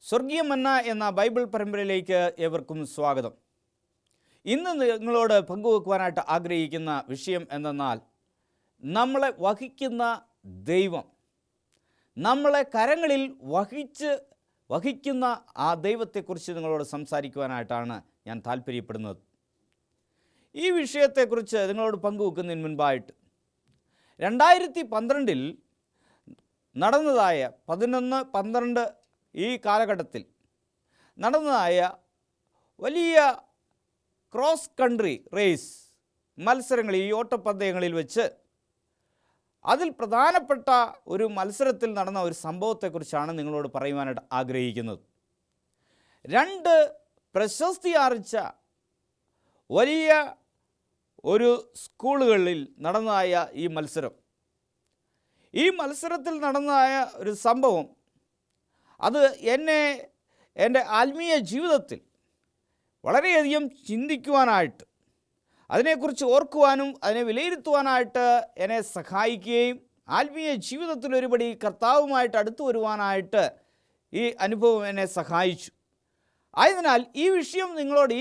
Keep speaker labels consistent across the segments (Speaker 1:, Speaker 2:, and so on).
Speaker 1: സ്വർഗീയ മന്ന എന്ന ബൈബിൾ പരമ്പരയിലേക്ക് ഏവർക്കും സ്വാഗതം. ഇന്ന് നിങ്ങളോട് പങ്കുവെക്കുവാനായിട്ട് ആഗ്രഹിക്കുന്ന വിഷയം എന്തെന്നാൽ, നമ്മളെ വഹിക്കുന്ന ദൈവം, നമ്മളെ കരങ്ങളിൽ വഹിക്കുന്ന ആ ദൈവത്തെക്കുറിച്ച് നിങ്ങളോട് സംസാരിക്കുവാനായിട്ടാണ് ഞാൻ താല്പര്യപ്പെടുന്നത്. ഈ വിഷയത്തെക്കുറിച്ച് നിങ്ങളോട് പങ്കുവെക്കുന്നതിന് മുൻപായിട്ട് 2012 നടന്നതായ 11-12 ഈ കാലഘട്ടത്തിൽ നടന്നതായ വലിയ ക്രോസ് കൺട്രി റേസ് മത്സരങ്ങളിൽ, ഈ ഓട്ടപ്പന്തയങ്ങളിൽ വെച്ച് അതിൽ പ്രധാനപ്പെട്ട ഒരു മത്സരത്തിൽ നടന്ന ഒരു സംഭവത്തെക്കുറിച്ചാണ് നിങ്ങളോട് പറയുവാനായിട്ട് ആഗ്രഹിക്കുന്നത്. 2 പ്രശസ്തി ആർജിച്ച വലിയ ഒരു സ്കൂളുകളിൽ നടന്നതായ ഈ മത്സരത്തിൽ നടന്നതായ ഒരു സംഭവം, അത് എൻ്റെ ആത്മീയ ജീവിതത്തിൽ വളരെയധികം ചിന്തിക്കുവാനായിട്ട്, അതിനെക്കുറിച്ച് ഓർക്കുവാനും അതിനെ വിലയിരുത്തുവാനായിട്ട് എന്നെ സഹായിക്കുകയും ആത്മീയ ജീവിതത്തിൽ ഒരുപടി കർത്താവുമായിട്ട് അടുത്തു വരുവാനായിട്ട് ഈ അനുഭവം എന്നെ സഹായിച്ചു. ആയതിനാൽ ഈ വിഷയം നിങ്ങളോട്,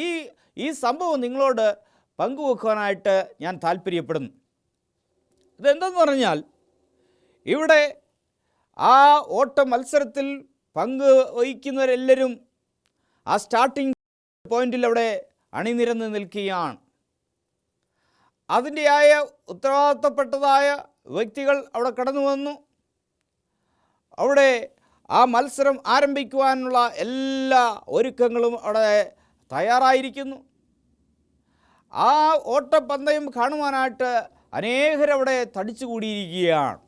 Speaker 1: ഈ സംഭവം നിങ്ങളോട് പങ്കുവെക്കുവാനായിട്ട് ഞാൻ താല്പര്യപ്പെടുന്നു. ഇതെന്തെന്ന് പറഞ്ഞാൽ, ഇവിടെ ആ ഓട്ട മത്സരത്തിൽ പങ്കുവഹിക്കുന്നവരെല്ലാവരും ആ സ്റ്റാർട്ടിംഗ് പോയിന്റിൽ അവിടെ അണിനിരന്ന് നിൽക്കുകയാണ്. അതിൻ്റെയായ ഉത്തരവാദിത്തപ്പെട്ടതായ വ്യക്തികൾ അവിടെ കടന്നു വന്നു. അവിടെ ആ മത്സരം ആരംഭിക്കുവാനുള്ള എല്ലാ ഒരുക്കങ്ങളും അവിടെ തയ്യാറായിരിക്കുന്നു. ആ ഓട്ടപ്പന്തയം കാണുവാനായിട്ട് അനേകരവിടെ തടിച്ചുകൂടിയിരിക്കുകയാണ്.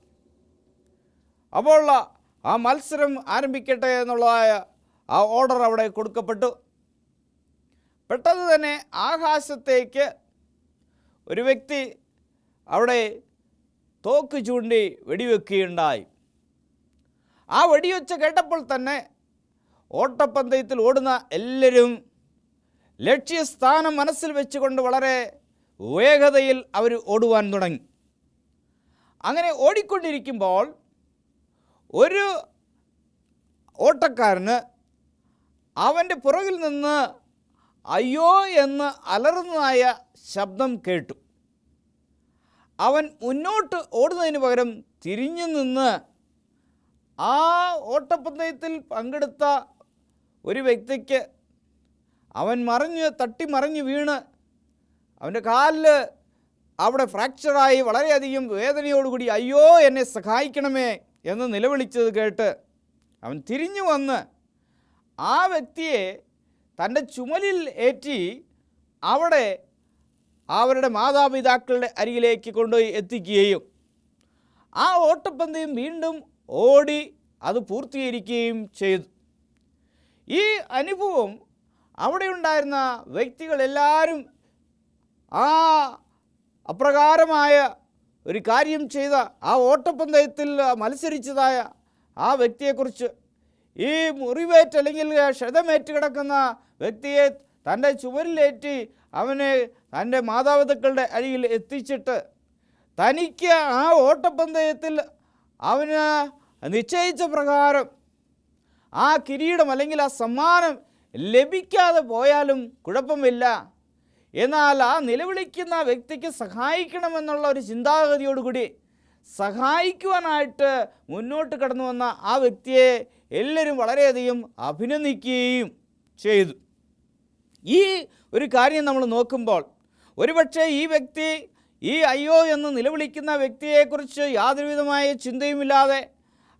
Speaker 1: അപ്പോൾ ആ മത്സരം ആരംഭിക്കട്ടെ എന്നുള്ളതായ ആ ഓർഡർ അവിടെ കൊടുക്കപ്പെട്ടു. പെട്ടെന്ന് തന്നെ ആകാശത്തേക്ക് ഒരു വ്യക്തി അവിടെ തോക്ക് ചൂണ്ടി വെടിവെക്കുകയുണ്ടായി. ആ വെടിവെച്ച് കേട്ടപ്പോൾ തന്നെ ഓട്ടപ്പന്തയത്തിൽ ഓടുന്ന എല്ലാവരും ലക്ഷ്യസ്ഥാനം മനസ്സിൽ വെച്ചുകൊണ്ട് വളരെ വേഗതയിൽ അവർ ഓടുവാൻ തുടങ്ങി. അങ്ങനെ ഓടിക്കൊണ്ടിരിക്കുമ്പോൾ ഒരു ഓട്ടക്കാരന് അവൻ്റെ പുറകിൽ നിന്ന് അയ്യോ എന്ന് അലറുന്നതായ ശബ്ദം കേട്ടു. അവൻ മുന്നോട്ട് ഓടുന്നതിന് പകരം തിരിഞ്ഞു നിന്ന് ആ ഓട്ടപ്പന്തയത്തിൽ പങ്കെടുത്ത ഒരു വ്യക്തിക്ക് അവൻ തട്ടിമറിഞ്ഞ് വീണ് അവൻ്റെ കാലിൽ അവിടെ ഫ്രാക്ചറായി വളരെയധികം വേദനയോടുകൂടി അയ്യോ എന്നെ സഹായിക്കണമേ എന്ന് നിലവിളിച്ചത് കേട്ട് അവൻ തിരിഞ്ഞു വന്ന് ആ വ്യക്തിയെ തൻ്റെ ചുമലിൽ ഏറ്റി അവിടെ അവരുടെ മാതാപിതാക്കളുടെ അരികിലേക്ക് കൊണ്ടുപോയി എത്തിക്കുകയും ആ ഓട്ടപ്പന്തയം വീണ്ടും ഓടി അത് പൂർത്തീകരിക്കുകയും ചെയ്തു. ഈ അനുഭവം അവിടെ ഉണ്ടായിരുന്ന വ്യക്തികളെല്ലാവരും ആ അപ്രകാരമായ ഒരു കാര്യം ചെയ്ത ആ ഓട്ടപ്പന്തയത്തിൽ മത്സരിച്ചതായ ആ വ്യക്തിയെക്കുറിച്ച്, ഈ മുറിവേറ്റ് അല്ലെങ്കിൽ ക്ഷതമേറ്റ് കിടക്കുന്ന വ്യക്തിയെ തൻ്റെ ചുമരിലേറ്റി അവനെ തൻ്റെ മാതാപിതാക്കളുടെ അരികിൽ എത്തിച്ചിട്ട് തനിക്ക് ആ ഓട്ടപ്പന്തയത്തിൽ അവന് നിശ്ചയിച്ച പ്രകാരം ആ കിരീടം അല്ലെങ്കിൽ ആ സമ്മാനം ലഭിക്കാതെ പോയാലും കുഴപ്പമില്ല, എന്നാൽ ആ നിലവിളിക്കുന്ന വ്യക്തിക്ക് സഹായിക്കണമെന്നുള്ള ഒരു ചിന്താഗതിയോടുകൂടി സഹായിക്കുവാനായിട്ട് മുന്നോട്ട് കടന്നു വന്ന ആ വ്യക്തിയെ എല്ലാവരും വളരെയധികം അഭിനന്ദിക്കുകയും ചെയ്തു. ഈ ഒരു കാര്യം നമ്മൾ നോക്കുമ്പോൾ, ഒരുപക്ഷെ ഈ വ്യക്തി ഈ അയ്യോ എന്ന് നിലവിളിക്കുന്ന വ്യക്തിയെക്കുറിച്ച് യാതൊരുവിധമായ ചിന്തയുമില്ലാതെ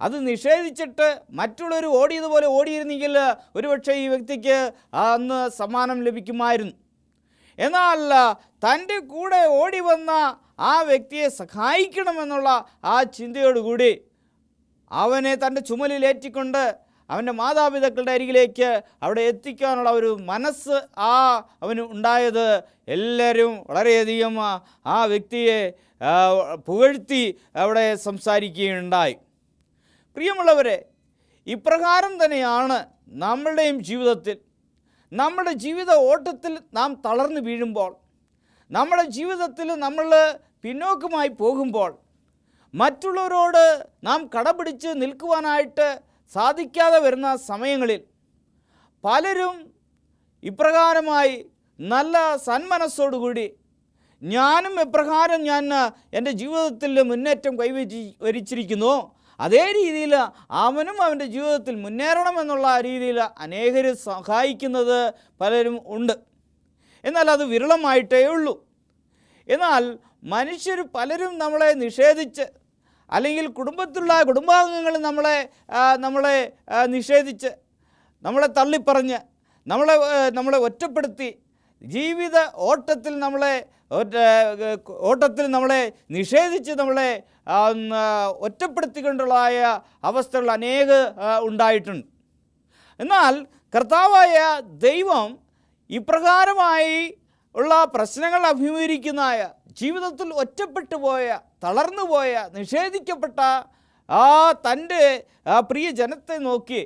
Speaker 1: അത് നിഷേധിച്ചിട്ട് മറ്റുള്ളവർ ഓടിയതുപോലെ ഓടിയിരുന്നെങ്കിൽ ഒരുപക്ഷെ ഈ വ്യക്തിക്ക് അന്ന് സമ്മാനം ലഭിക്കുമായിരുന്നു. എന്നാൽ തൻ്റെ കൂടെ ഓടി വന്ന ആ വ്യക്തിയെ സഹായിക്കണമെന്നുള്ള ആ ചിന്തയോടുകൂടി അവനെ തൻ്റെ ചുമലിലേറ്റിക്കൊണ്ട് അവൻ്റെ മാതാപിതാക്കളുടെ അരികിലേക്ക് അവിടെ എത്തിക്കാനുള്ള ഒരു മനസ്സ് അവന് ഉണ്ടായത് എല്ലാവരും വളരെയധികം ആ വ്യക്തിയെ പുകഴ്ത്തി അവിടെ സംസാരിക്കുകയുണ്ടായി. പ്രിയമുള്ളവരെ, ഇപ്രകാരം തന്നെയാണ് നമ്മളുടെയും ജീവിതത്തിൽ. നമ്മുടെ ജീവിത ഓട്ടത്തിൽ നാം തളർന്നു വീഴുമ്പോൾ, നമ്മുടെ ജീവിതത്തിൽ നമ്മൾ പിന്നോക്കമായി പോകുമ്പോൾ, മറ്റുള്ളവരോട് നാം കടപിടിച്ച് നിൽക്കുവാനായിട്ട് സാധിക്കാതെ വരുന്ന സമയങ്ങളിൽ പലരും ഇപ്രകാരമായി നല്ല സന്മനസ്സോടുകൂടി ഞാനും എപ്രകാരം ഞാൻ എൻ്റെ ജീവിതത്തിൽ മുന്നേറ്റം വരിച്ചിരിക്കുന്നു, അതേ രീതിയിൽ അവനും അവൻ്റെ ജീവിതത്തിൽ മുന്നേറണമെന്നുള്ള രീതിയിൽ അനേകർ സഹായിക്കുന്നത് പലരും ഉണ്ട്. എന്നാൽ അത് വിരളമായിട്ടേ ഉള്ളൂ. എന്നാൽ മനുഷ്യർ പലരും നമ്മളെ നിഷേധിച്ച്, അല്ലെങ്കിൽ കുടുംബാംഗങ്ങൾ നമ്മളെ നിഷേധിച്ച്, നമ്മളെ തള്ളിപ്പറഞ്ഞ്, നമ്മളെ ഒറ്റപ്പെടുത്തി, ജീവിത ഓട്ടത്തിൽ നമ്മളെ നിഷേധിച്ച്, നമ്മളെ ഒറ്റപ്പെടുത്തിക്കൊണ്ടുള്ളതായ അവസ്ഥകൾ അനേക ഉണ്ടായിട്ടുണ്ട്. എന്നാൽ കർത്താവായ ദൈവം ഇപ്രകാരമായി ഉള്ള പ്രശ്നങ്ങൾ അഭിമുഖീകരിക്കുന്നതായ, ജീവിതത്തിൽ ഒറ്റപ്പെട്ടു പോയ, തളർന്നു പോയ, നിഷേധിക്കപ്പെട്ട തൻ്റെ പ്രിയ ജനത്തെ നോക്കി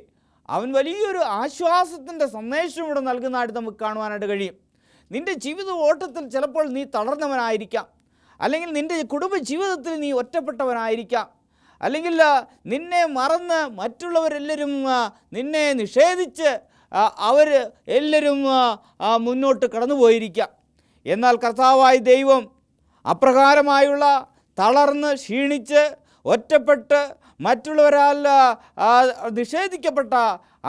Speaker 1: അവൻ വലിയൊരു ആശ്വാസത്തിൻ്റെ സന്ദേശം ഇവിടെ നൽകുന്നതായിട്ട് നമുക്ക് കാണുവാനായിട്ട് കഴിയും. നിൻ്റെ ജീവിത ഓട്ടത്തിൽ ചിലപ്പോൾ നീ തളർന്നവനായിരിക്കാം, അല്ലെങ്കിൽ നിൻ്റെ കുടുംബ ജീവിതത്തിൽ നീ ഒറ്റപ്പെട്ടവനായിരിക്കാം, അല്ലെങ്കിൽ നിന്നെ മറന്ന് മറ്റുള്ളവരെല്ലാവരും നിന്നെ നിഷേധിച്ച് അവർ എല്ലാവരും മുന്നോട്ട് കടന്നുപോയിരിക്കാം. എന്നാൽ കർത്താവായ ദൈവം അപ്രകാരമായുള്ള തളർന്ന് ക്ഷീണിച്ച് ഒറ്റപ്പെട്ട് മറ്റുള്ളവരാൽ നിഷേധിക്കപ്പെട്ട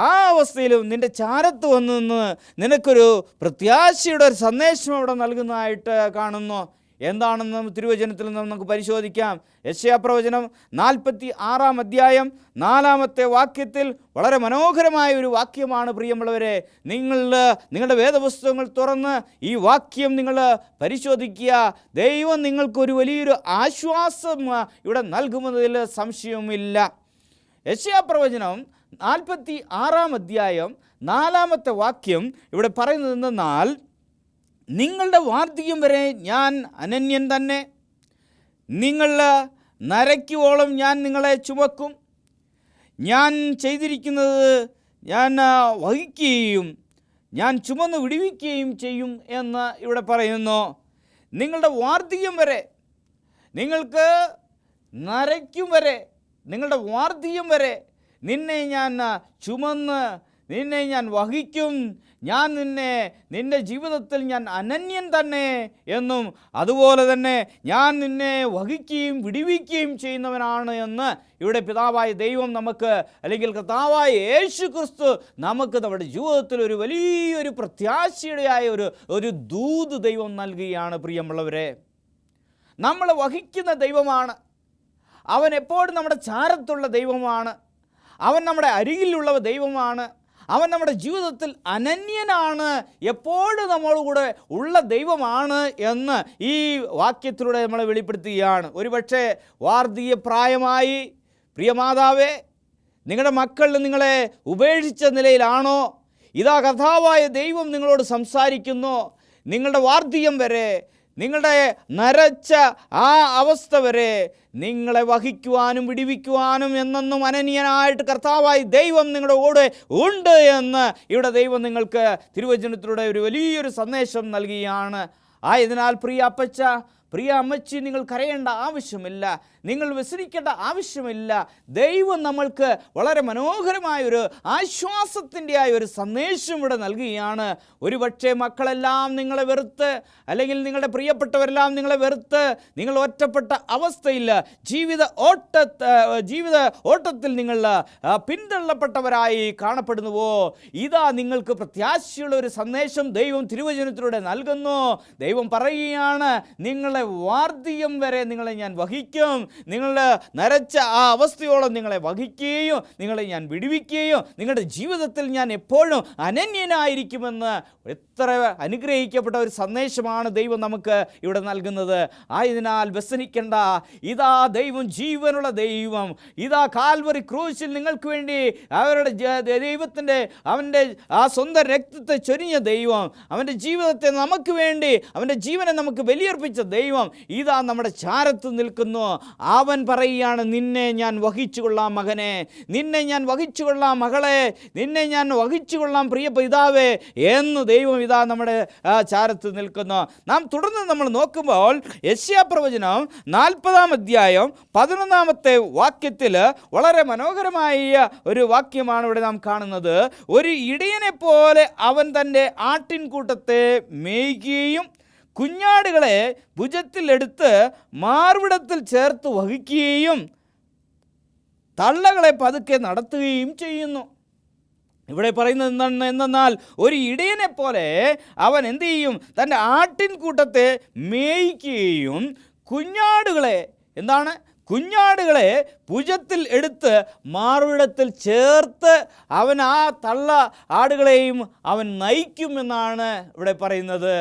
Speaker 1: ആ അവസ്ഥയിലും നിൻ്റെ ചാരത്ത് വന്നു നിന്ന് നിനക്കൊരു പ്രത്യാശയുടെ ഒരു സന്ദേശം അവിടെ നൽകുന്നതായിട്ട് കാണുന്നു. എന്താണെന്ന് തിരുവചനത്തിൽ നിന്ന് നമുക്ക് പരിശോധിക്കാം. യെശയ്യാപ്രവചനം 46-ാം അധ്യായം 4-ാമത്തെ വാക്യത്തിൽ വളരെ മനോഹരമായ ഒരു വാക്യമാണ് പ്രിയമുള്ളവരെ. നിങ്ങളുടെ വേദപുസ്തകങ്ങൾ തുറന്ന് ഈ വാക്യം നിങ്ങൾ പരിശോധിക്കുക. ദൈവം നിങ്ങൾക്കൊരു വലിയൊരു ആശ്വാസം ഇവിടെ നൽകുന്നതിൽ സംശയവുമില്ല. യെശയ്യാപ്രവചനം 46-ാം അധ്യായം 4-ാമത്തെ വാക്യം ഇവിടെ പറയുന്നത് എന്തെന്നാൽ, നിങ്ങളുടെ വാർദ്ധക്യം വരെ ഞാൻ അനന്യൻ തന്നെ, നിങ്ങൾ നരയ്ക്കുവോളം ഞാൻ നിങ്ങളെ ചുമക്കും, ഞാൻ ചെയ്തിരിക്കുന്നത് ഞാൻ വഹിക്കുകയും ഞാൻ ചുമന്ന് വിടുവിക്കുകയും ചെയ്യും എന്ന് ഇവിടെ പറയുന്നു. നിങ്ങളുടെ വാർദ്ധക്യം വരെ, നിങ്ങൾക്ക് നരയ്ക്കും വരെ, നിങ്ങളുടെ വാർദ്ധക്യം വരെ നിന്നെ ഞാൻ ചുമന്ന്, നിന്നെ ഞാൻ വഹിക്കും, ഞാൻ നിൻ്റെ ജീവിതത്തിൽ ഞാൻ അനന്യൻ തന്നെ എന്നും അതുപോലെ തന്നെ ഞാൻ നിന്നെ വഹിക്കുകയും വിടുവിക്കുകയും ചെയ്യുന്നവനാണ് എന്ന് ഇവിടെ പിതാവായ ദൈവം നമുക്ക്, അല്ലെങ്കിൽ കർത്താവായ യേശു ക്രിസ്തു നമുക്ക് നമ്മുടെ ജീവിതത്തിൽ ഒരു വലിയൊരു പ്രത്യാശയുടെയായ ഒരു ദൂത് ദൈവം നൽകുകയാണ്. പ്രിയമുള്ളവരെ, നമ്മളെ വഹിക്കുന്ന ദൈവമാണ്. അവൻ എപ്പോഴും നമ്മുടെ ചാരത്തുള്ള ദൈവമാണ്. അവൻ നമ്മുടെ അരികിലുള്ള ദൈവമാണ്. അവൻ നമ്മുടെ ജീവിതത്തിൽ അനന്യനാണ്, എപ്പോഴും നമ്മളുകൂടെ ഉള്ള ദൈവമാണ് എന്ന് ഈ വാക്യത്തിലൂടെ നമ്മളെ വെളിപ്പെടുത്തുകയാണ്. ഒരുപക്ഷെ വാർദ്ധക്യ പ്രായമായി പ്രിയമാതാവേ, നിങ്ങളുടെ മക്കൾ നിങ്ങളെ ഉപേക്ഷിച്ച നിലയിലാണോ? ഇതാ കർത്താവായ ദൈവം നിങ്ങളോട് സംസാരിക്കുന്നു. നിങ്ങളുടെ വാർദ്ധക്യം വരെ, നിങ്ങളുടെ നരച്ച ആ അവസ്ഥ വരെ നിങ്ങളെ വഹിക്കുവാനും വിടുവിക്കുവാനും എന്നെന്നും അനന്യനായിട്ട് കർത്താവായി ദൈവം നിങ്ങളുടെ കൂടെ ഉണ്ട് എന്ന് ഇവിടെ ദൈവം നിങ്ങൾക്ക് തിരുവചനത്തിലൂടെ ഒരു വലിയൊരു സന്ദേശം നൽകുകയാണ്. ആയതിനാൽ പ്രിയ അപ്പച്ച, പ്രിയ അമ്മച്ചി, നിങ്ങൾ കരയേണ്ട ആവശ്യമില്ല, നിങ്ങൾ വ്യസനിക്കേണ്ട ആവശ്യമില്ല. ദൈവം നമ്മൾക്ക് വളരെ മനോഹരമായൊരു ആശ്വാസത്തിൻ്റെ ഒരു സന്ദേശം ഇവിടെ നൽകുകയാണ്. ഒരുപക്ഷെ മക്കളെല്ലാം നിങ്ങളെ വെറുത്ത്, അല്ലെങ്കിൽ നിങ്ങളുടെ പ്രിയപ്പെട്ടവരെല്ലാം നിങ്ങളെ വെറുത്ത് നിങ്ങൾ ഒറ്റപ്പെട്ട അവസ്ഥയിൽ ജീവിത ഓട്ടത്തിൽ നിങ്ങൾ പിന്തള്ളപ്പെട്ടവരായി കാണപ്പെടുന്നുവോ? ഇതാ നിങ്ങൾക്ക് പ്രത്യാശയുള്ള ഒരു സന്ദേശം ദൈവം തിരുവചനത്തിലൂടെ നൽകുന്നു. ദൈവം പറയുകയാണ്, നിങ്ങളെ വാർദ്ധക്യം വരെ നിങ്ങളെ ഞാൻ വഹിക്കും, നിങ്ങളുടെ നരച്ച ആ അവസ്ഥയോളം നിങ്ങളെ വഹിക്കുകയും നിങ്ങളെ ഞാൻ വിടുവിക്കുകയും നിങ്ങളുടെ ജീവിതത്തിൽ ഞാൻ എപ്പോഴും അനന്യനായിരിക്കുമെന്ന് എത്ര അനുഗ്രഹിക്കപ്പെട്ട ഒരു സന്ദേശമാണ് ദൈവം നമുക്ക് ഇവിടെ നൽകുന്നത്. ആയതിനാൽ വ്യസനിക്കേണ്ട. ഇതാ ദൈവം, ജീവനുള്ള ദൈവം, ഇതാ കാൽവറി ക്രൂശിൽ നിങ്ങൾക്ക് വേണ്ടി അവൻ്റെ ആ സ്വന്തം രക്തത്തെ ചൊരിഞ്ഞ ദൈവം, അവൻ്റെ ജീവിതത്തെ നമുക്ക് വേണ്ടി, അവൻ്റെ ജീവനെ നമുക്ക് ബലിയർപ്പിച്ച ദൈവം ഇതാ നമ്മുടെ ചാരത്ത് നിൽക്കുന്നു. അവൻ പറയുകയാണ്, നിന്നെ ഞാൻ വഹിച്ചുകൊള്ളാം മകനെ, നിന്നെ ഞാൻ വഹിച്ചുകൊള്ളാം മകളെ, നിന്നെ ഞാൻ വഹിച്ചുകൊള്ളാം പ്രിയ പിതാവേ എന്ന് ദൈവം ഇതാ നമ്മുടെ ചാരത്ത് നിൽക്കുന്നു. നാം തുടർന്ന് നമ്മൾ നോക്കുമ്പോൾ യെശയ്യാപ്രവചനം 40-ാം അധ്യായം 11-ാമത്തെ വാക്യത്തിൽ വളരെ മനോഹരമായ ഒരു വാക്യമാണ് ഇവിടെ നാം കാണുന്നത്. ഒരു ഇടയനെ പോലെ അവൻ തൻ്റെ ആട്ടിൻകൂട്ടത്തെ മേയ്ക്കുകയും കുഞ്ഞാടുകളെ ഭുജത്തിലെടുത്ത് മാർവിടത്തിൽ ചേർത്ത് വഹിക്കുകയും തള്ളകളെ പതുക്കെ നടത്തുകയും ചെയ്യുന്നു. ഇവിടെ പറയുന്നത് എന്തെന്നാൽ ഒരു ഇടയനെ പോലെ അവൻ എന്തു ചെയ്യും? തൻ്റെ ആട്ടിൻകൂട്ടത്തെ മേയ്ക്കുകയും കുഞ്ഞാടുകളെ കുഞ്ഞാടുകളെ ഭുജത്തിൽ എടുത്ത് മാർവിടത്തിൽ ചേർത്ത് അവൻ ആ തള്ള ആടുകളെയും അവൻ നയിക്കുമെന്നാണ് ഇവിടെ പറയുന്നത്.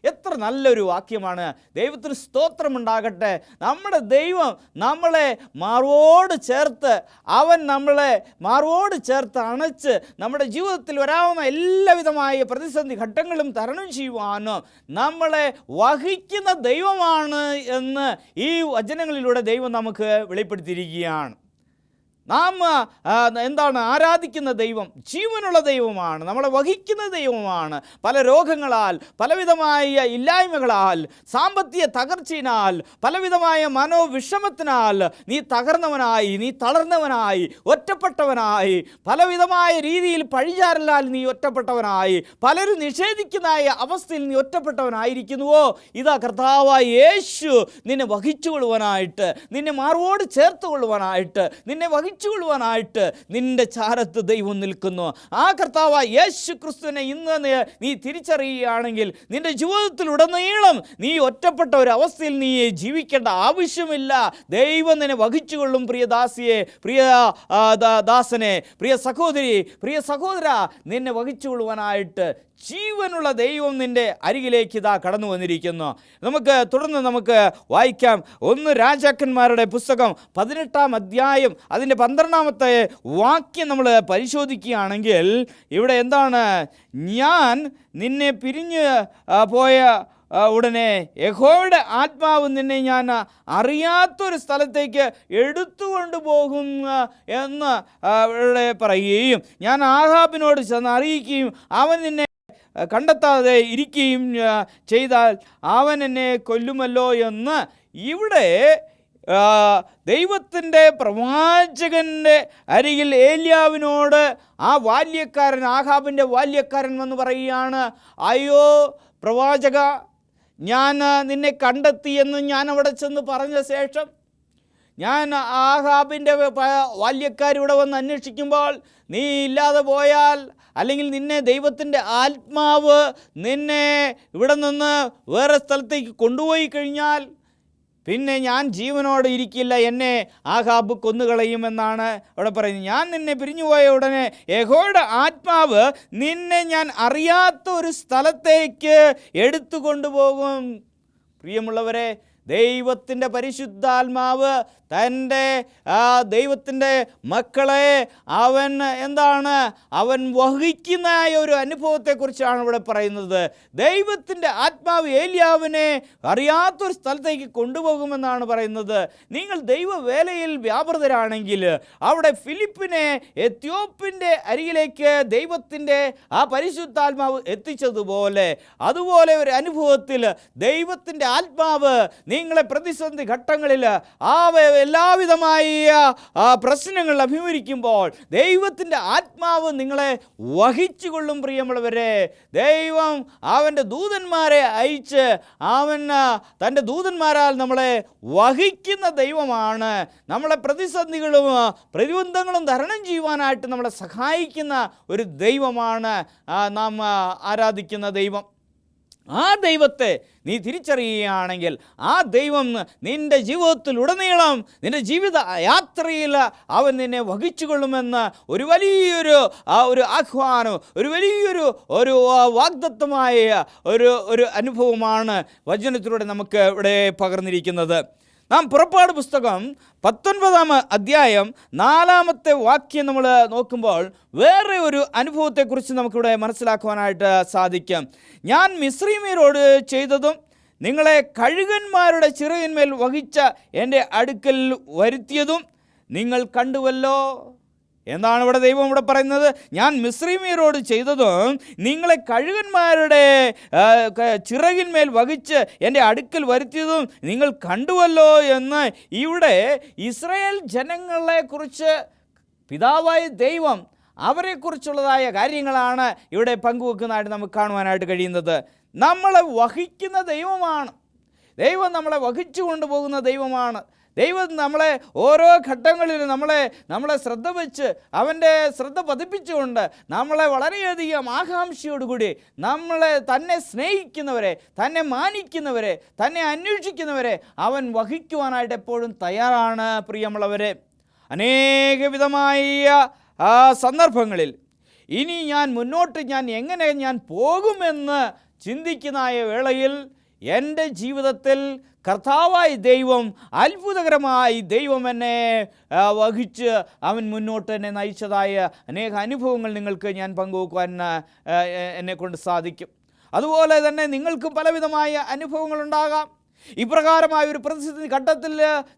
Speaker 1: എത്ര നല്ലൊരു വാക്യമാണ്. ദൈവത്തിന് സ്തോത്രമുണ്ടാകട്ടെ. നമ്മുടെ ദൈവം നമ്മളെ മാർവോട് ചേർത്ത്, അവൻ നമ്മളെ മാർവോട് ചേർത്ത് അണച്ച് നമ്മുടെ ജീവിതത്തിൽ വരാവുന്ന എല്ലാവിധമായ പ്രതിസന്ധി ഘട്ടങ്ങളും തരണം ചെയ്യുവാനും നമ്മളെ വഹിക്കുന്ന ദൈവമാണ് എന്ന് ഈ വചനങ്ങളിലൂടെ ദൈവം നമുക്ക് വെളിപ്പെടുത്തിയിരിക്കുകയാണ്. നാം ആരാധിക്കുന്ന ദൈവം ജീവനുള്ള ദൈവമാണ്, നമ്മളെ വഹിക്കുന്ന ദൈവമാണ്. പല രോഗങ്ങളാൽ, പലവിധമായ ഇല്ലായ്മകളാൽ, സാമ്പത്തിക തകർച്ചയിനാൽ, പലവിധമായ മനോവിഷമത്തിനാൽ നീ തകർന്നവനായി, നീ തളർന്നവനായി, ഒറ്റപ്പെട്ടവനായി, പലവിധമായ രീതിയിൽ പഴിചാരലാൽ നീ ഒറ്റപ്പെട്ടവനായി, പലരും നിഷേധിക്കുന്നതായ അവസ്ഥയിൽ നീ ഒറ്റപ്പെട്ടവനായിരിക്കുന്നുവോ? ഇതാ കർത്താവായ യേശു നിന്നെ വഹിച്ചുകൊള്ളുവാനായിട്ട്, നിന്നെ മാർവോട് ചേർത്ത് കൊള്ളുവാനായിട്ട്, നിന്നെ വഹിച്ചുകൊള്ളുവാനായിട്ട് നിന്റെ ചാരത്ത് ദൈവം നിൽക്കുന്നു. ആ കർത്താവായ യേശു ക്രിസ്തുവിനെ ഇന്ന് നീ തിരിച്ചറിയുകയാണെങ്കിൽ നിന്റെ ജീവിതത്തിലുടനീളം നീ ഒറ്റപ്പെട്ട ഒരു അവസ്ഥയിൽ നീ ജീവിക്കേണ്ട ആവശ്യമില്ല. ദൈവം നിന്നെ വഹിച്ചുകൊള്ളും. പ്രിയ ദാസിയെ, പ്രിയ ദാസനെ, പ്രിയ സഹോദരി, പ്രിയ സഹോദര, നിന്നെ വഹിച്ചുകൊള്ളുവാനായിട്ട് ജീവനുള്ള ദൈവം നിന്റെ അരികിലേക്ക് ഇതാ കടന്നു വന്നിരിക്കുന്നു. നമുക്ക് വായിക്കാം. 1 രാജാക്കന്മാരുടെ പുസ്തകം 18-ാം അധ്യായം അതിൻ്റെ 12-ാമത്തെ വാക്യം നമ്മൾ പരിശോധിക്കുകയാണെങ്കിൽ ഇവിടെ എന്താണ്? ഞാൻ നിന്നെ പിരിഞ്ഞ് പോയ ഉടനെ യഹോവയുടെ ആത്മാവ് നിന്നെ ഞാൻ അറിയാത്തൊരു സ്ഥലത്തേക്ക് എടുത്തുകൊണ്ട് പോകും എന്ന് ഇവിടെ പറയുകയും ഞാൻ ആഹാബിനോട് ചെന്ന് അറിയിക്കുകയും അവൻ നിന്നെ കണ്ടെത്താതെ ഇരിക്കുകയും ചെയ്താൽ അവൻ എന്നെ കൊല്ലുമല്ലോ എന്ന് ഇവിടെ ദൈവത്തിൻ്റെ പ്രവാചകൻ്റെ അരികിൽ ഏലിയാവിനോട് ആ ബാല്യക്കാരൻ, ആഹാബിൻ്റെ ബാല്യക്കാരൻ വന്ന് പറയുകയാണ്, അയ്യോ പ്രവാചക, ഞാൻ നിന്നെ കണ്ടെത്തിയെന്ന് ഞാൻ അവിടെ ചെന്ന് പറഞ്ഞ ശേഷം ഞാൻ ആഹാബിൻ്റെ ബാല്യക്കാരിവിടെ വന്ന് അന്വേഷിക്കുമ്പോൾ നീ ഇല്ലാതെ പോയാൽ, അല്ലെങ്കിൽ നിന്നെ ദൈവത്തിൻ്റെ ആത്മാവ് നിന്നെ ഇവിടെ നിന്ന് വേറെ സ്ഥലത്തേക്ക് കൊണ്ടുപോയി കഴിഞ്ഞാൽ പിന്നെ ഞാൻ ജീവനോടെ ഇരിക്കില്ല, എന്നെ ആഹാബ് കൊന്നുകളയുമെന്നാണ് അവിടെ പറയുന്നത്. ഞാൻ നിന്നെ പിരിഞ്ഞുപോയ ഉടനെ യഹോവയുടെ ആത്മാവ് നിന്നെ ഞാൻ അറിയാത്ത ഒരു സ്ഥലത്തേക്ക് എടുത്തു കൊണ്ടുപോകും. പ്രിയമുള്ളവരെ, ദൈവത്തിൻ്റെ പരിശുദ്ധാത്മാവ് തൻ്റെ ദൈവത്തിൻ്റെ മക്കളെ അവൻ വഹിക്കുന്ന ഒരു അനുഭവത്തെക്കുറിച്ചാണ് ഇവിടെ പറയുന്നത്. ദൈവത്തിൻ്റെ ആത്മാവ് ഏലിയാവിനെ അറിയാത്തൊരു സ്ഥലത്തേക്ക് കൊണ്ടുപോകുമെന്നാണ് പറയുന്നത്. നിങ്ങൾ ദൈവവേലയിൽ വ്യാപൃതരാണെങ്കിൽ അവിടെ ഫിലിപ്പിനെ എത്യോപ്യൻ്റെ അരികിലേക്ക് ദൈവത്തിൻ്റെ ആ പരിശുദ്ധാത്മാവ് എത്തിച്ചതുപോലെ, അതുപോലെ ഒരു അനുഭവത്തിൽ ദൈവത്തിൻ്റെ ആത്മാവ് നിങ്ങളെ പ്രതിസന്ധി ഘട്ടങ്ങളിൽ എല്ലാവിധമായ പ്രശ്നങ്ങൾ അഭിമുഖീകരിക്കുമ്പോൾ ദൈവത്തിൻ്റെ ആത്മാവ് നിങ്ങളെ വഹിച്ചുകൊള്ളും. പ്രിയമുള്ളവരെ, ദൈവം അവൻ്റെ ദൂതന്മാരെ അയച്ച് തൻ്റെ ദൂതന്മാരാൽ നമ്മളെ വഹിക്കുന്ന ദൈവമാണ്. നമ്മളെ പ്രതിസന്ധികളും പ്രതിബന്ധങ്ങളും തരണം ചെയ്യുവാനായിട്ട് നമ്മളെ സഹായിക്കുന്ന ഒരു ദൈവമാണ് നാം ആരാധിക്കുന്ന ദൈവം. ആ ദൈവത്തെ നീ തിരിച്ചറിയുകയാണെങ്കിൽ ആ ദൈവം നിൻ്റെ ജീവിതത്തിലുടനീളം നിൻ്റെ ജീവിത യാത്രയിൽ അവൻ നിന്നെ വഹിച്ചുകൊള്ളുമെന്ന് ഒരു വലിയൊരു ആഹ്വാനം, ഒരു വലിയൊരു വാഗ്ദത്തമായ ഒരു അനുഭവമാണ് വചനത്തിലൂടെ നമുക്ക് ഇവിടെ പകർന്നിരിക്കുന്നത്. നാം പുറപ്പാട് പുസ്തകം 19-ാം അധ്യായം 4-ാമത്തെ വാക്യം നമ്മൾ നോക്കുമ്പോൾ വേറെ ഒരു അനുഭവത്തെക്കുറിച്ച് നമുക്കിവിടെ മനസ്സിലാക്കുവാനായിട്ട് സാധിക്കും. ഞാൻ മിസ്രയീമ്യരോട് ചെയ്തതും നിങ്ങളെ കഴുകന്മാരുടെ ചിറകിന്മേൽ വഹിച്ച എൻ്റെ അടുക്കൽ വരുത്തിയതും നിങ്ങൾ കണ്ടുവല്ലോ. എന്താണ് ഇവിടെ ദൈവം ഇവിടെ പറയുന്നത്? ഞാൻ മിസ്രയീമ്യരോട് ചെയ്തതും നിങ്ങളെ കഴുകന്മാരുടെ ചിറകിന്മേൽ വഹിച്ച് എൻ്റെ അടുക്കൽ വരുത്തിയതും നിങ്ങൾ കണ്ടുവല്ലോ എന്ന് ഇവിടെ ഇസ്രായേൽ ജനങ്ങളെക്കുറിച്ച് പിതാവായ ദൈവം അവരെക്കുറിച്ചുള്ളതായ കാര്യങ്ങളാണ് ഇവിടെ പങ്കുവെക്കുന്നതായിട്ട് നമുക്ക് കാണുവാനായിട്ട് കഴിയുന്നത്. നമ്മളെ വഹിക്കുന്ന ദൈവമാണ്. ദൈവം നമ്മളെ വഹിച്ചു കൊണ്ടുപോകുന്ന ദൈവമാണ്. ദൈവം നമ്മളെ ഓരോ ഘട്ടങ്ങളിലും നമ്മളെ ശ്രദ്ധ വെച്ച് അവൻ്റെ ശ്രദ്ധ പതിപ്പിച്ചുകൊണ്ട് നമ്മളെ വളരെയധികം ആകാംക്ഷയോടുകൂടി തന്നെ സ്നേഹിക്കുന്നവരെ, തന്നെ മാനിക്കുന്നവരെ, തന്നെ അന്വേഷിക്കുന്നവരെ അവൻ വഹിക്കുവാനായിട്ട് എപ്പോഴും തയ്യാറാണ്. പ്രിയമുള്ളവരെ, അനേകവിധമായ സന്ദർഭങ്ങളിൽ ഇനി മുന്നോട്ട് എങ്ങനെ പോകുമെന്ന് ചിന്തിക്കുന്ന വേളയിൽ എൻ്റെ ജീവിതത്തിൽ കർത്താവായ ദൈവം, അത്ഭുതകരമായി ദൈവം എന്നെ വഹിച്ച് അവൻ മുന്നോട്ട് എന്നെ നയിച്ചതായ അനേക അനുഭവങ്ങൾ നിങ്ങൾക്ക് ഞാൻ പങ്കുവെക്കുവാൻ എന്നെക്കൊണ്ട് സാധിക്കും. അതുപോലെ തന്നെ നിങ്ങൾക്കും പലവിധമായ അനുഭവങ്ങളുണ്ടാകാം. ഇപ്രകാരമായ ഒരു പ്രതിസന്ധി ഘട്ടത്തിൽ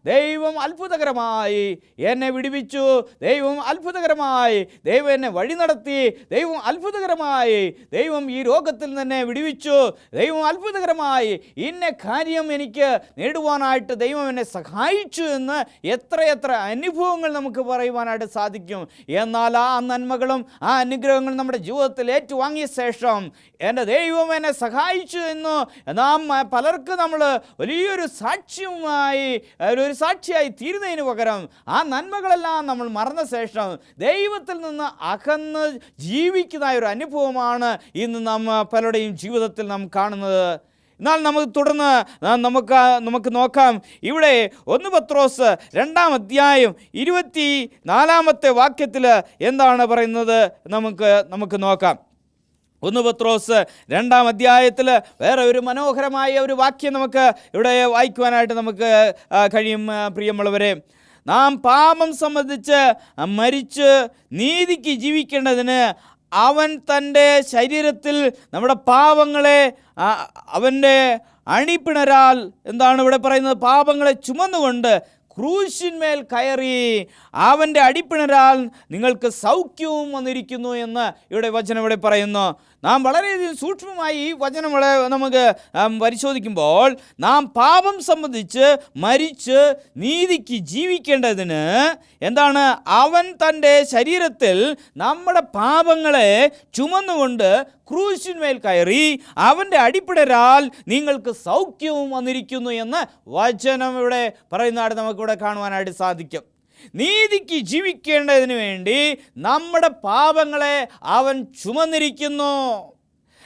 Speaker 1: ദൈവം അത്ഭുതകരമായി എന്നെ വിടുവിച്ചു. ദൈവം അത്ഭുതകരമായി ദൈവം എന്നെ വഴി നടത്തി. ദൈവം അത്ഭുതകരമായി ദൈവം ഈ രോഗത്തിൽ നിന്ന് വിടുവിച്ചു. ദൈവം അത്ഭുതകരമായി ഇന്ന കാര്യം എനിക്ക് നേടുവാനായിട്ട് ദൈവം എന്നെ സഹായിച്ചു എന്ന് എത്രയെത്ര അനുഭവങ്ങൾ നമുക്ക് പറയുവാനായിട്ട് സാധിക്കും. എന്നാൽ ആ നന്മകളും ആ അനുഗ്രഹങ്ങളും നമ്മുടെ ജീവിതത്തിൽ ഏറ്റുവാങ്ങിയ ശേഷം എൻ്റെ ദൈവം എന്നെ സഹായിച്ചു എന്ന് പലർക്കും നമ്മൾ വലിയൊരു സാക്ഷിയായി തീരുന്നതിന് പകരം ആ നന്മകളെല്ലാം നമ്മൾ മറന്ന ശേഷം ദൈവത്തിൽ നിന്ന് അകന്ന് ജീവിക്കുന്ന ഒരു അനുഭവമാണ് ഇന്ന് നാം പലരുടെയും ജീവിതത്തിൽ നാം കാണുന്നത്. എന്നാൽ നമുക്ക് തുടർന്ന് നമുക്ക് നോക്കാം. ഇവിടെ 1 പത്രോസ് 2-ാം അധ്യായം 24-ാമത്തെ വാക്യത്തിൽ എന്താണ് പറയുന്നത് നമുക്ക് നോക്കാം. 1 പത്രോസ് 2-ാം അധ്യായത്തിൽ വേറെ ഒരു മനോഹരമായ ഒരു വാക്യം നമുക്ക് ഇവിടെ വായിക്കുവാനായിട്ട് നമുക്ക് കഴിയും. പ്രിയമുള്ളവരെ, നാം പാപം സംബന്ധിച്ച് മരിച്ച് നീതിക്ക് ജീവിക്കേണ്ടതിന് അവൻ തൻ്റെ ശരീരത്തിൽ നമ്മുടെ പാപങ്ങളെ അവൻ്റെ അണിപ്പിണരാൽ എന്താണ് ഇവിടെ പറയുന്നത്? പാപങ്ങളെ ചുമന്നുകൊണ്ട് ക്രൂശിന്മേൽ കയറി അവൻ്റെ അടിപ്പിണരാൽ നിങ്ങൾക്ക് സൗഖ്യവും വന്നിരിക്കുന്നു എന്ന് വചനം ഇവിടെ പറയുന്നു. നാം വളരെയധികം സൂക്ഷ്മമായി ഈ വചനം നമുക്ക് പരിശോധിക്കുമ്പോൾ നാം പാപം സംബന്ധിച്ച് മരിച്ച് നീതിക്ക് ജീവിക്കേണ്ടതിന് എന്താണ്? അവൻ തൻ്റെ ശരീരത്തിൽ നമ്മുടെ പാപങ്ങളെ ചുമന്നുകൊണ്ട് ക്രൂശിന്മേൽ കയറി അവൻ്റെ അടിപ്പിണരാൽ നിങ്ങൾക്ക് സൗഖ്യവും വന്നിരിക്കുന്നു എന്ന് വചനം ഇവിടെ പറയുന്നതായിട്ട് നമുക്കിവിടെ കാണുവാനായിട്ട് സാധിക്കും. നീതിക്ക് ജീവിക്കേണ്ടതിന് വേണ്ടി നമ്മുടെ പാപങ്ങളെ അവൻ ചുമന്നിരിക്കുന്നു.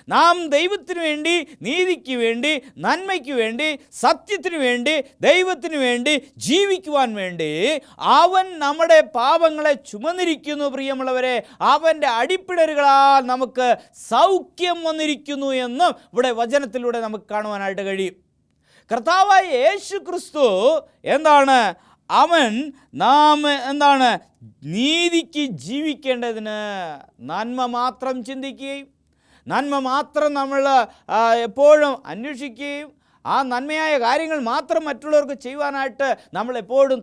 Speaker 1: നാം ദൈവത്തിന് വേണ്ടി, നീതിക്ക് വേണ്ടി, നന്മയ്ക്ക് വേണ്ടി, സത്യത്തിന് വേണ്ടി, ദൈവത്തിന് വേണ്ടി ജീവിക്കുവാൻ വേണ്ടി അവൻ നമ്മുടെ പാപങ്ങളെ ചുമന്നിരിക്കുന്നു. പ്രിയമുള്ളവരെ, അവൻ്റെ അടിപ്പിണരുകളാൽ നമുക്ക് സൗഖ്യം വന്നിരിക്കുന്നു എന്നും ഇവിടെ വചനത്തിലൂടെ നമുക്ക് കാണുവാനായിട്ട് കഴിയും. കർത്താവായ യേശു ക്രിസ്തു അവൻ നീതിക്ക് ജീവിക്കേണ്ടതിന് നന്മ മാത്രം ചിന്തിക്കുകയും നന്മ മാത്രം നമ്മൾ എപ്പോഴും അന്വേഷിക്കുകയും ആ നന്മയായ കാര്യങ്ങൾ മാത്രം മറ്റുള്ളവർക്ക് ചെയ്യുവാനായിട്ട് നമ്മൾ എപ്പോഴും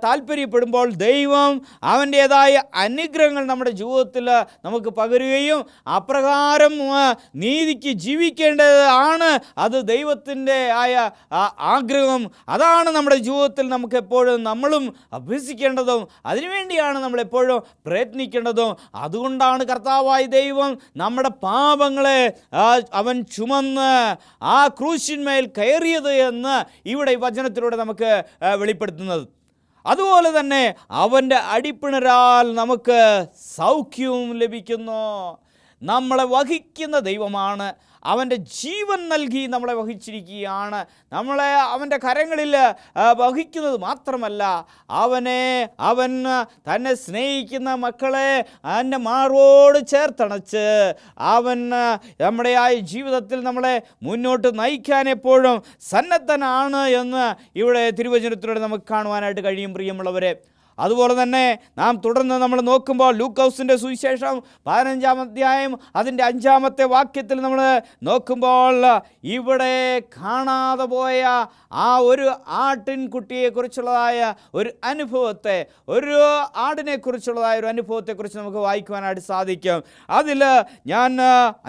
Speaker 1: താല്പര്യപ്പെടുമ്പോൾ ദൈവം അവൻ്റേതായ അനുഗ്രഹങ്ങൾ നമ്മുടെ ജീവിതത്തിൽ നമുക്ക് പകരുകയും അപ്രകാരം നീതിക്ക് ജീവിക്കേണ്ടതാണ് അത് ദൈവത്തിൻ്റെ ആഗ്രഹം. അതാണ് നമ്മുടെ ജീവിതത്തിൽ നമുക്ക് എപ്പോഴും നമ്മളും അഭ്യസിക്കേണ്ടതും അതിനുവേണ്ടിയാണ് നമ്മളെപ്പോഴും പ്രയത്നിക്കേണ്ടതും. അതുകൊണ്ടാണ് കർത്താവായ ദൈവം നമ്മുടെ പാപങ്ങളെ അവൻ ചുമന്ന് ആ ക്രൂശിന്മേൽ കയറിയത് എന്ന് ഇവിടെ വചനത്തിലൂടെ നമുക്ക് വെളിപ്പെടുത്തുന്നത്. അതുപോലെ തന്നെ അവൻ്റെ അടിപ്പിണരാൽ നമുക്ക് സൗഖ്യവും ലഭിക്കുന്നു. നമ്മളെ വഹിക്കുന്ന ദൈവമാണ്. അവൻ്റെ ജീവൻ നൽകി നമ്മളെ വഹിച്ചിരിക്കുകയാണ്. നമ്മളെ അവൻ്റെ കരങ്ങളിൽ വഹിക്കുന്നത് മാത്രമല്ല, അവൻ തന്നെ സ്നേഹിക്കുന്ന മക്കളെ അവൻ്റെ മാറോട് ചേർത്തണച്ച് അവൻ നമ്മുടെ ജീവിതത്തിൽ നമ്മളെ മുന്നോട്ട് നയിക്കാൻ എപ്പോഴും സന്നദ്ധനാണ് എന്ന് ഇവിടെ തിരുവചനത്തിലൂടെ നമുക്ക് കാണുവാനായിട്ട് കഴിയും. പ്രിയമുള്ളവരെ, അതുപോലെ തന്നെ നാം തുടർന്ന് നമ്മൾ നോക്കുമ്പോൾ ലൂക്കോസിൻ്റെ സുവിശേഷം 15-ാം അധ്യായം അതിൻ്റെ 5-ാമത്തെ വാക്യത്തിൽ നമ്മൾ നോക്കുമ്പോൾ ഇവിടെ കാണാതെ പോയ ആ ഒരു ആട്ടിൻകുട്ടിയെക്കുറിച്ചുള്ളതായ ഒരു അനുഭവത്തെ, ഒരു ആടിനെക്കുറിച്ചുള്ളതായ ഒരു അനുഭവത്തെക്കുറിച്ച് നമുക്ക് വായിക്കുവാനായിട്ട് സാധിക്കും. അതിൽ ഞാൻ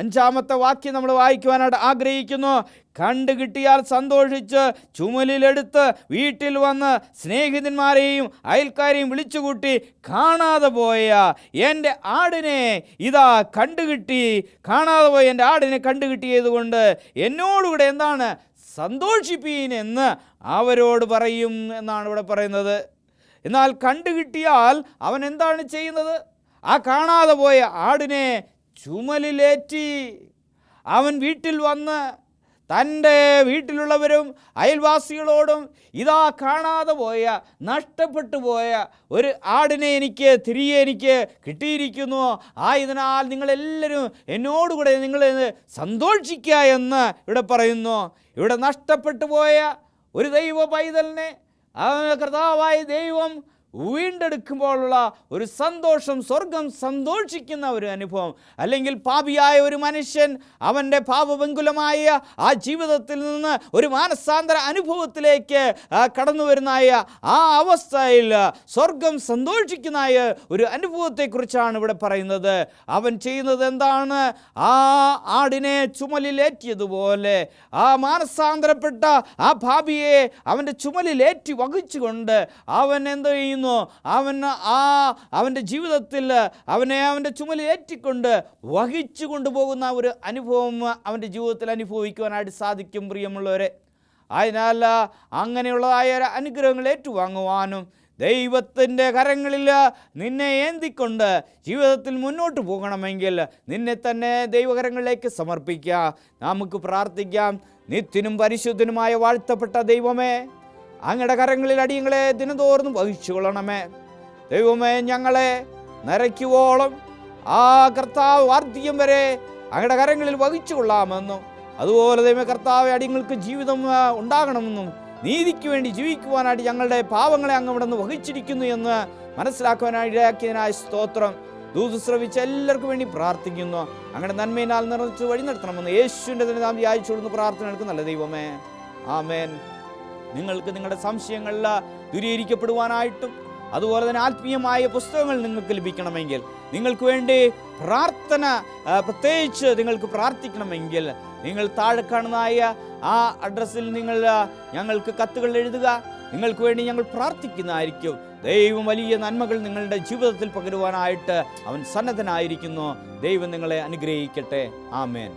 Speaker 1: 5-ാമത്തെ വാക്യം നമ്മൾ വായിക്കുവാനായിട്ട് ആഗ്രഹിക്കുന്നു. കണ്ടു കിട്ടിയാൽ സന്തോഷിച്ച് ചുമലിലെടുത്ത് വീട്ടിൽ വന്ന് സ്നേഹിതന്മാരെയും അയൽക്കാരെയും വിളിച്ചുകൂട്ടി, കാണാതെ പോയ എൻ്റെ ആടിനെ ഇതാ കണ്ടുകിട്ടി, കാണാതെ പോയ എൻ്റെ ആടിനെ കണ്ടുകിട്ടിയതുകൊണ്ട് എന്നോടുകൂടെ എന്താണ് സന്തോഷിപ്പീൻ എന്ന് അവരോട് പറയും എന്നാണ് ഇവിടെ പറയുന്നത്. എന്നാൽ കണ്ടുകിട്ടിയാൽ അവൻ എന്താണ് ചെയ്യുന്നത്? ആ കാണാതെ പോയ ആടിനെ ചുമലിലേറ്റി അവൻ വീട്ടിൽ വന്ന് തൻ്റെ വീട്ടിലുള്ളവരും അയൽവാസികളോടും ഇതാ കാണാതെ പോയ, നഷ്ടപ്പെട്ടു പോയ ഒരു ആടിനെ തിരികെ കിട്ടിയിരിക്കുന്നു, ആയതിനാൽ നിങ്ങളെല്ലാവരും എന്നോടുകൂടെ നിങ്ങൾ സന്തോഷിക്കുക എന്ന് ഇവിടെ പറയുന്നു. ഇവിടെ നഷ്ടപ്പെട്ടു പോയ ഒരു ദൈവ പൈതലിനെ കർത്താവായ ദൈവം വീണ്ടെടുക്കുമ്പോഴുള്ള ഒരു സന്തോഷം, സ്വർഗം സന്തോഷിക്കുന്ന ഒരു അനുഭവം. അല്ലെങ്കിൽ പാപിയായ ഒരു മനുഷ്യൻ അവൻ്റെ പാപപങ്കുലമായ ആ ജീവിതത്തിൽ നിന്ന് ഒരു മാനസാന്തര അനുഭവത്തിലേക്ക് കടന്നു വരുന്നതായ ആ അവസ്ഥയിൽ സ്വർഗം സന്തോഷിക്കുന്നതായ ഒരു അനുഭവത്തെക്കുറിച്ചാണ് ഇവിടെ പറയുന്നത്. അവൻ ചെയ്യുന്നത് എന്താണ്? ആ ആടിനെ ചുമലിലേറ്റിയതുപോലെ ആ മാനസാന്തരപ്പെട്ട ആ പാപിയെ അവൻ്റെ ചുമലിലേറ്റി വഹിച്ചുകൊണ്ട് അവൻ എന്ത് ചെയ്യുന്നു? അവൻ്റെ ജീവിതത്തിൽ അവൻ്റെ ചുമലേറ്റിക്കൊണ്ട് വഹിച്ചു കൊണ്ടുപോകുന്ന ഒരു അനുഭവം അവൻ്റെ ജീവിതത്തിൽ അനുഭവിക്കുവാനായിട്ട് സാധിക്കും പ്രിയമുള്ളവരെ. അതിനാൽ അങ്ങനെയുള്ളതായ അനുഗ്രഹങ്ങൾ ഏറ്റുവാങ്ങുവാനും ദൈവത്തിൻ്റെ കരങ്ങളിൽ നിന്നെ ഏന്തിക്കൊണ്ട് ജീവിതത്തിൽ മുന്നോട്ട് പോകണമെങ്കിൽ നിന്നെ തന്നെ ദൈവകരങ്ങളിലേക്ക് സമർപ്പിക്കുക. നമുക്ക് പ്രാർത്ഥിക്കാം. നിത്യനും പരിശുദ്ധനുമായ വാഴ്ത്തപ്പെട്ട ദൈവമേ, അങ്ങയുടെ കരങ്ങളിൽ അടിയങ്ങളെ ദിനംതോറും വഹിച്ചു കൊള്ളണമേ. ദൈവമേ, ഞങ്ങളെ നരയ്ക്കുവോളം ആ കർത്താവ് വാർദ്ധക്യം വരെ അങ്ങയുടെ കരങ്ങളിൽ വഹിച്ചു കൊള്ളാമെന്നും അതുപോലെ ദൈവമേ കർത്താവ് അടിയങ്ങൾക്ക് ജീവിതം ഉണ്ടാകണമെന്നും നീതിക്ക് വേണ്ടി ജീവിക്കുവാനായിട്ട് ഞങ്ങളുടെ പാവങ്ങളെ അങ്ങ് ഇവിടെ നിന്ന് വഹിച്ചിരിക്കുന്നു എന്ന് മനസ്സിലാക്കുവാനായി ഇടയാക്കിയതിനായ സ്തോത്രം. ദൂത് ശ്രവിച്ച എല്ലാവർക്കും വേണ്ടി പ്രാർത്ഥിക്കുന്നു. അങ്ങയുടെ നന്മയിനാൽ നിറച്ച് വഴി നടത്തണമെന്ന് യേശുവിൻ്റെ തന്നെ നാം യാചിച്ചുകൊള്ളുന്ന പ്രാർത്ഥന എടുക്കുന്നല്ല ദൈവമേ. ആമേൻ. നിങ്ങൾക്ക് നിങ്ങളുടെ സംശയങ്ങളിൽ ദൂരീകരിക്കപ്പെടുവാനായിട്ടും അതുപോലെ തന്നെ ആത്മീയമായ പുസ്തകങ്ങൾ നിങ്ങൾക്ക് ലഭിക്കണമെങ്കിൽ, നിങ്ങൾക്ക് വേണ്ടി പ്രാർത്ഥന പ്രത്യേകിച്ച് നിങ്ങൾക്ക് പ്രാർത്ഥിക്കണമെങ്കിൽ നിങ്ങൾ താഴെ കാണുന്നതായ ആ അഡ്രസ്സിൽ നിങ്ങൾ ഞങ്ങൾക്ക് കത്തുകൾ എഴുതുക. നിങ്ങൾക്ക് വേണ്ടി ഞങ്ങൾ പ്രാർത്ഥിക്കുന്നതായിരിക്കും. ദൈവം വലിയ നന്മകൾ നിങ്ങളുടെ ജീവിതത്തിൽ പകരുവാനായിട്ട് അവൻ സന്നദ്ധനായിരിക്കുന്നു. ദൈവം നിങ്ങളെ അനുഗ്രഹിക്കട്ടെ. ആമേൻ.